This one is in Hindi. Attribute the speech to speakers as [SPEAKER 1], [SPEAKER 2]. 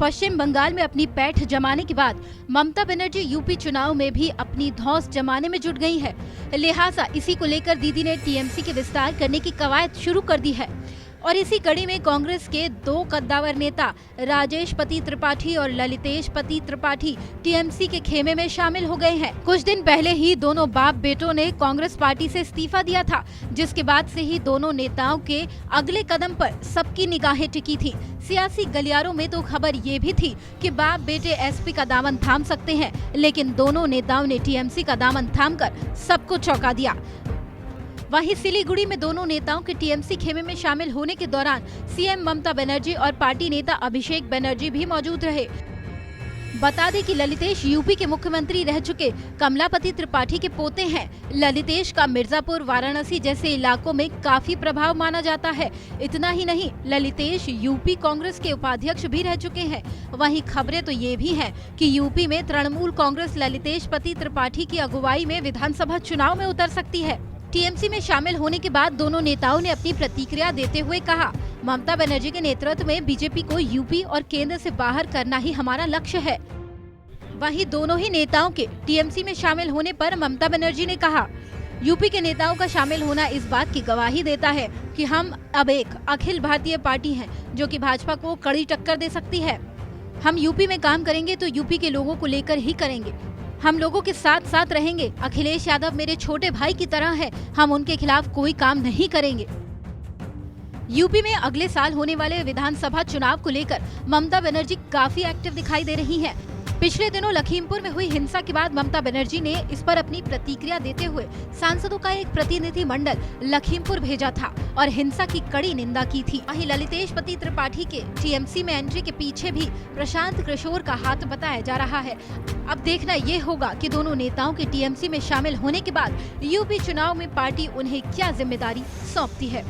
[SPEAKER 1] पश्चिम बंगाल में अपनी पैठ जमाने के बाद ममता बनर्जी यूपी चुनाव में भी अपनी धौंस जमाने में जुट गई है। लिहाजा इसी को लेकर दीदी ने टीएमसी के विस्तार करने की कवायद शुरू कर दी है और इसी कड़ी में कांग्रेस के दो कद्दावर नेता राजेश पति त्रिपाठी और ललितेश पति त्रिपाठी टीएमसी के खेमे में शामिल हो गए हैं। कुछ दिन पहले ही दोनों बाप बेटों ने कांग्रेस पार्टी से इस्तीफा दिया था, जिसके बाद से ही दोनों नेताओं के अगले कदम पर सबकी निगाहें टिकी थी। सियासी गलियारों में तो खबर ये भी थी कि बाप बेटे एसपी का दामन थाम सकते हैं, लेकिन दोनों नेताओं ने टीएमसी का दामन थामकर सबको चौंका दिया। वहीं सिलीगुड़ी में दोनों नेताओं के टीएमसी खेमे में शामिल होने के दौरान सीएम ममता बनर्जी और पार्टी नेता अभिषेक बनर्जी भी मौजूद रहे। बता दें कि ललितेश यूपी के मुख्यमंत्री रह चुके कमलापति त्रिपाठी के पोते हैं। ललितेश का मिर्जापुर, वाराणसी जैसे इलाकों में काफी प्रभाव माना जाता है। इतना ही नहीं, ललितेश यूपी कांग्रेस के उपाध्यक्ष भी रह चुके हैं। वहीं खबरें तो ये भी हैं कि यूपी में तृणमूल कांग्रेस ललितेश पति त्रिपाठी की अगुवाई में विधानसभा चुनाव में उतर सकती है। टीएमसी में शामिल होने के बाद दोनों नेताओं ने अपनी प्रतिक्रिया देते हुए कहा, ममता बनर्जी के नेतृत्व में बीजेपी को यूपी और केंद्र से बाहर करना ही हमारा लक्ष्य है। वहीं दोनों ही नेताओं के टीएमसी में शामिल होने पर ममता बनर्जी ने कहा, यूपी के नेताओं का शामिल होना इस बात की गवाही देता है कि हम अब एक अखिल भारतीय पार्टी हैं, जो कि भाजपा को कड़ी टक्कर दे सकती है। हम यूपी में काम करेंगे तो यूपी के लोगों को लेकर ही करेंगे। हम लोगों के साथ साथ रहेंगे। अखिलेश यादव मेरे छोटे भाई की तरह है, हम उनके खिलाफ कोई काम नहीं करेंगे। यूपी में अगले साल होने वाले विधानसभा चुनाव को लेकर ममता बनर्जी काफी एक्टिव दिखाई दे रही हैं। पिछले दिनों लखीमपुर में हुई हिंसा के बाद ममता बनर्जी ने इस पर अपनी प्रतिक्रिया देते हुए सांसदों का एक प्रतिनिधि मंडल लखीमपुर भेजा था और हिंसा की कड़ी निंदा की थी। वहीं ललितेश पति त्रिपाठी के टीएमसी में एंट्री के पीछे भी प्रशांत किशोर का हाथ बताया जा रहा है। अब देखना ये होगा कि दोनों नेताओं के टीएमसी में शामिल होने के बाद यूपी चुनाव में पार्टी उन्हें क्या जिम्मेदारी सौंपती है।